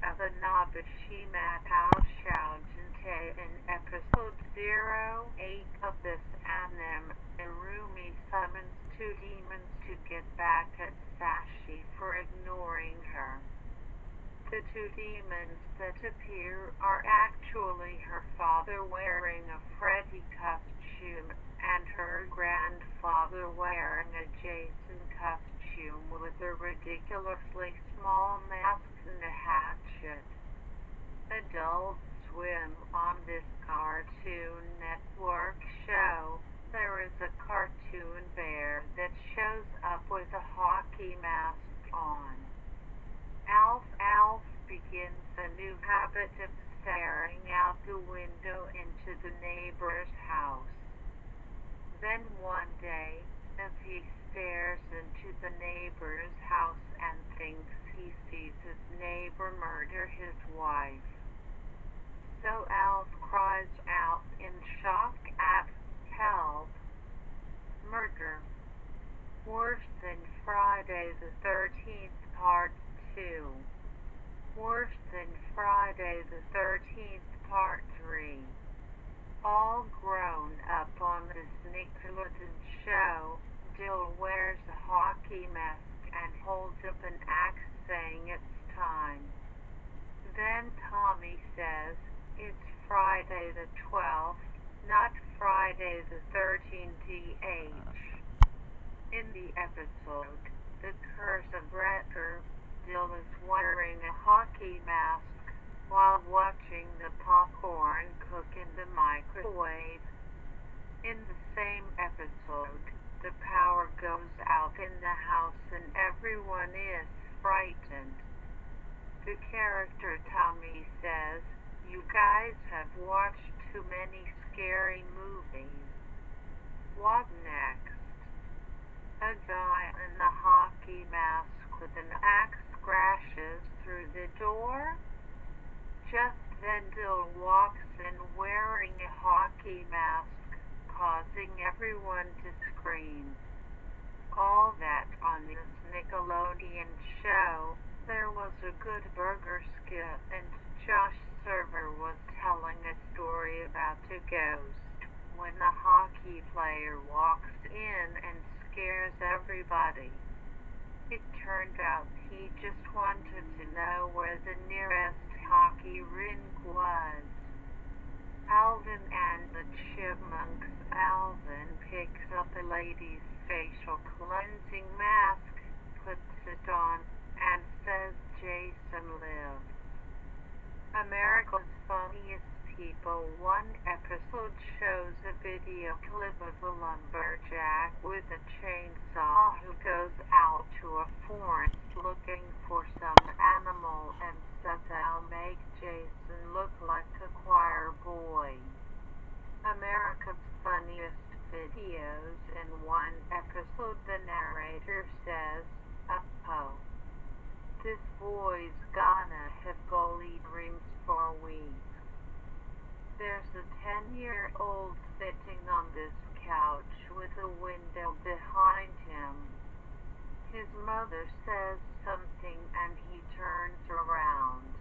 of the Nabishima Shao Jinte in episode 08 of this anime. Irumi summons two demons to get back at Sashi for ignoring her. The two demons that appear are actually her father wearing a Freddy costume and her grandfather wearing a Jason costume with a ridiculously small mask and a hatchet. Adult Swim. On this Cartoon Network show, there is a cartoon bear that shows up with a hockey mask on. Alf begins a new habit of staring out the window into the neighbor's house. Then one day, as he stares into the neighbor's house and thinks he sees his neighbor murder his wife, so Alf cries out in shock at "Help! Murder! Worse than Friday the 13th Part 2. Worse than Friday the 13th Part 3. All grown up on this Nickelodeon show, Dill wears a hockey mask and holds up an axe saying it's time. Then Tommy says, it's Friday the 12th, not Friday the 13th. In the episode, The Curse of Wrecker, Dill is wearing a hockey mask while watching the popcorn cook in the microwave. In the same episode, the power goes out in the house and everyone is frightened. The character Tommy says, you guys have watched too many scary movies. What next? A guy in a hockey mask with an axe crashes through the door. Just then Dill walks in wearing a hockey mask, causing everyone to scream. All that on this Nickelodeon show. There was a good burger skit and Josh Server was telling a story about a ghost when a hockey player walks in and scares everybody. It turned out he just wanted to know where the nearest hockey rink was. Alvin and the Chipmunks. Alvin picks up a lady's facial cleansing mask, puts it on, and says Jason lives. America's Funniest People. One episode shows a video clip of a lumberjack with a chainsaw who goes out to a forest looking for some animal and says I'll make Jason look like a choir boy. America's Funniest Videos. In one episode, the narrator says, "Uh-oh. This boy's gonna have bullied dreams for weeks. There's a 10-year-old sitting on this couch with a window behind him. His mother says something and he turns around.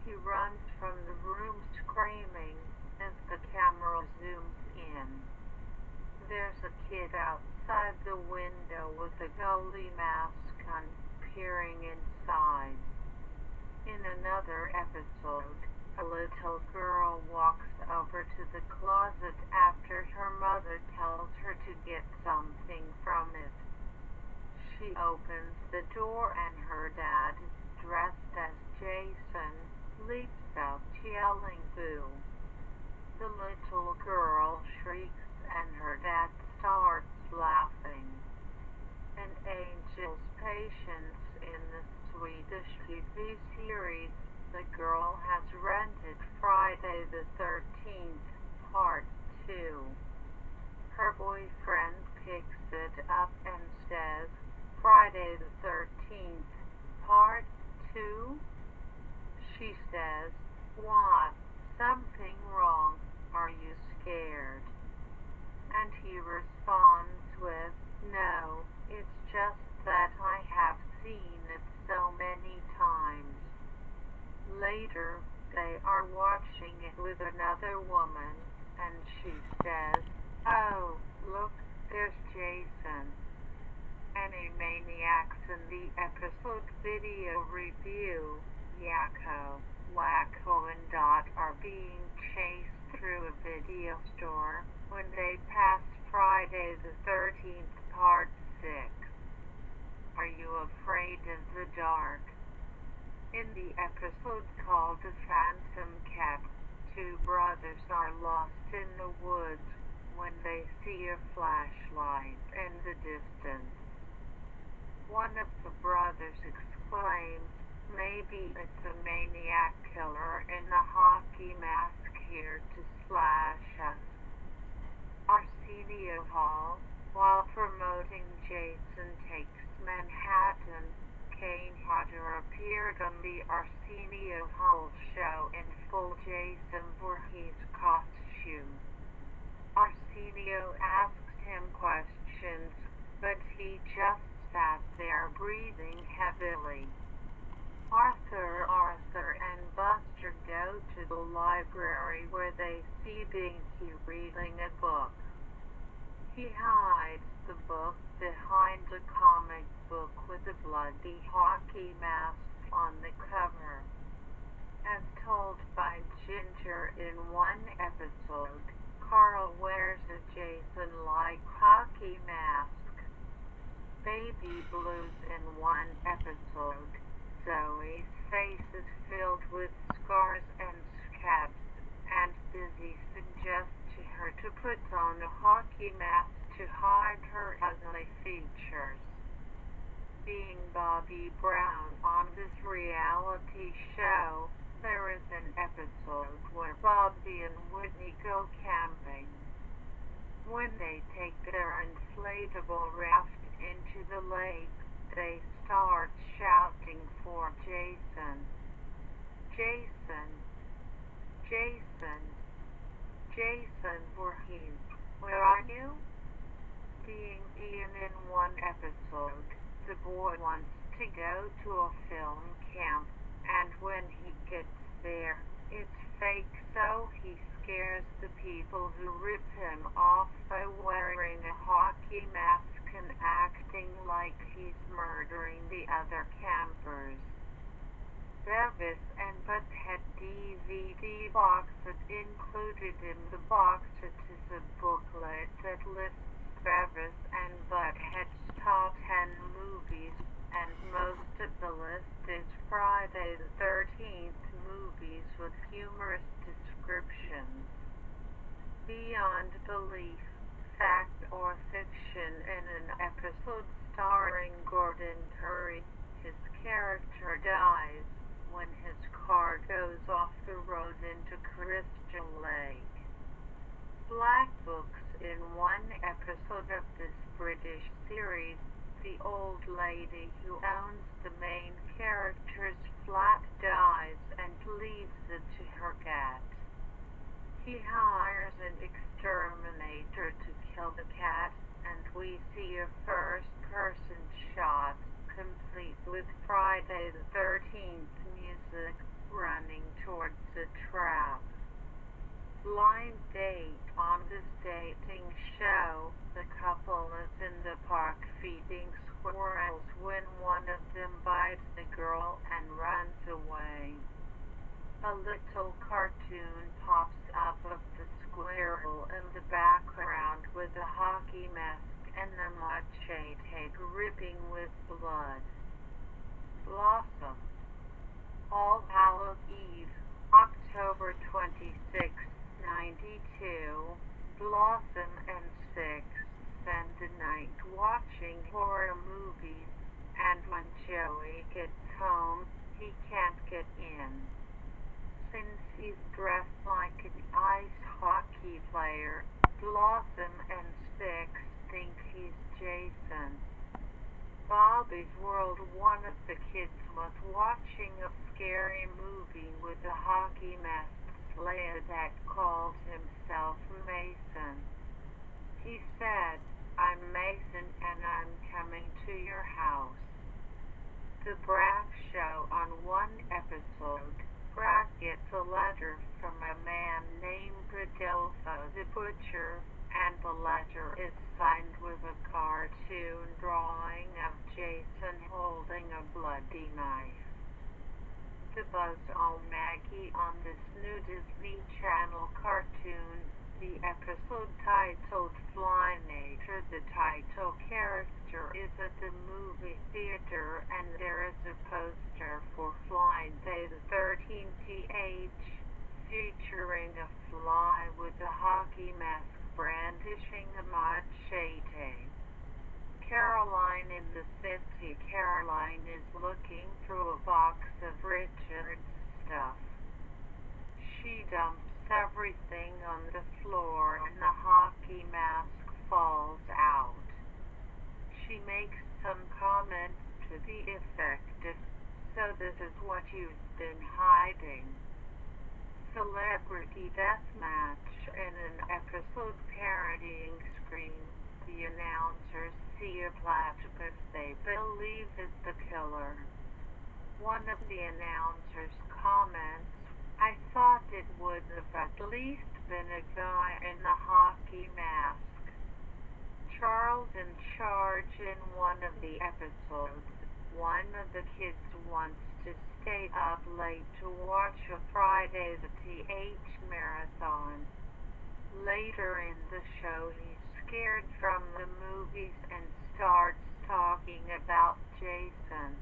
He runs from the room screaming as the camera zooms in. There's a kid outside the window with a goalie mask on, peering inside. In another episode, a little girl walks over to the closet after her mother tells her to get something from it. She opens the door and her dad, dressed as Jason, leaps out yelling boo. The little girl shrieks and her dad starts laughing. An Angel's Patience. In the Swedish TV series, the girl has rented Friday the 13th Part 2. Her boyfriend picks it up and says, Friday the 13th Part 2? She says, what? Something wrong? Are you scared? And he responds with, no, it's just that I have seen it so many times. later, they are watching it with another woman, and she says, "Oh, look, there's Jason." Animaniacs in the episode video review, Yakko, Wakko and Dot are being chased through a video store when they pass Friday the 13th Part 6. Are you afraid of the dark? In the episode called The Phantom Cat, two brothers are lost in the woods when they see a flashlight in the distance. One of the brothers exclaims, "Maybe it's a maniac killer in the hockey mask here to slash us." Arsenio Hall, while promoting Jason Takes Manhattan, Kane Hodder appeared on the Arsenio Hall show in full Jason Voorhees costume. Arsenio asked him questions, but he just sat there breathing heavily. Arthur and Buster go to the library where they see Binky reading a book. He hides the book behind a comic book with a bloody hockey mask on the cover. As told by Ginger in one episode, Carl wears a Jason-like hockey mask. Baby Blues in one episode, Zoe's face is filled with scars and scabs, and Busy suggests to her to put on a hockey mask to hide her ugly features. Being Bobby Brown on this reality show, there is an episode where Bobby and Whitney go camping. When they take their inflatable raft into the lake, they start shouting for Jason. "Jason, Jason, Jason Voorhees, where are you?" Being Ian in one episode, the boy wants to go to a film camp, and when he gets there, it's fake, so he scares the people who rip him off by wearing a hockey mask and acting like he's murdering the other campers. Beavis and Butthead DVD box set included in the box set is a booklet that lists Beavis and Butthead's top 10 movies, and most of the list is Friday the 13th movies with humorous descriptions. Beyond Belief, Fact or Fiction in an episode starring Gordon Curry, his character dies when his car goes off the road into Crystal Lake. Black Books in one episode of this British series, the old lady who owns the main character's flat dies and leaves it to her cat. He hires an exterminator to kill the cat, and we see a first-person shot, complete with Friday the 13th music, running towards the trap. Blind date. On this dating show, the couple is in the park feeding squirrels when one of them bites the girl and runs away. A little cartoon pops up of the squirrel in the background with a hockey mask and a machete dripping with blood. Blossom. All Hallows Eve, October 26, 92. Blossom and Six spend the night watching horror movies, and when Joey gets home, he can't get in. Since he's dressed like an ice hockey player, Blossom and Six think he's Jason. Bobby's World. One of the kids was watching a scary movie with a hockey masked slayer that called himself Mason. He said, "I'm Mason and I'm coming to your house." The Brak Show. On one episode, Brak a letter from a man named Rodolfo the Butcher, and the letter is signed with a cartoon drawing of Jason holding a bloody knife. The buzz on Maggie on this new Disney Channel cartoon, the episode titled Flynature. The title character is at the movie theater, and there is a poster for Friday the 13th, featuring a fly with a hockey mask brandishing a machete. Caroline in the city. Caroline is looking through a box of Richard's stuff. She dumps everything on the floor and the hockey mask falls out. She makes some comment to the effect of, "So this is what you've been hiding." Celebrity Deathmatch. In an episode parodying Scream, the announcers see a platypus they believe is the killer. One of the announcers comments, "I thought it would have at least been a guy in a hockey mask." Charles in charge. In one of the episodes, one of the kids wants to stay up late to watch a Friday the TH marathon. Later in the show, he's scared from the movies and starts talking about Jason.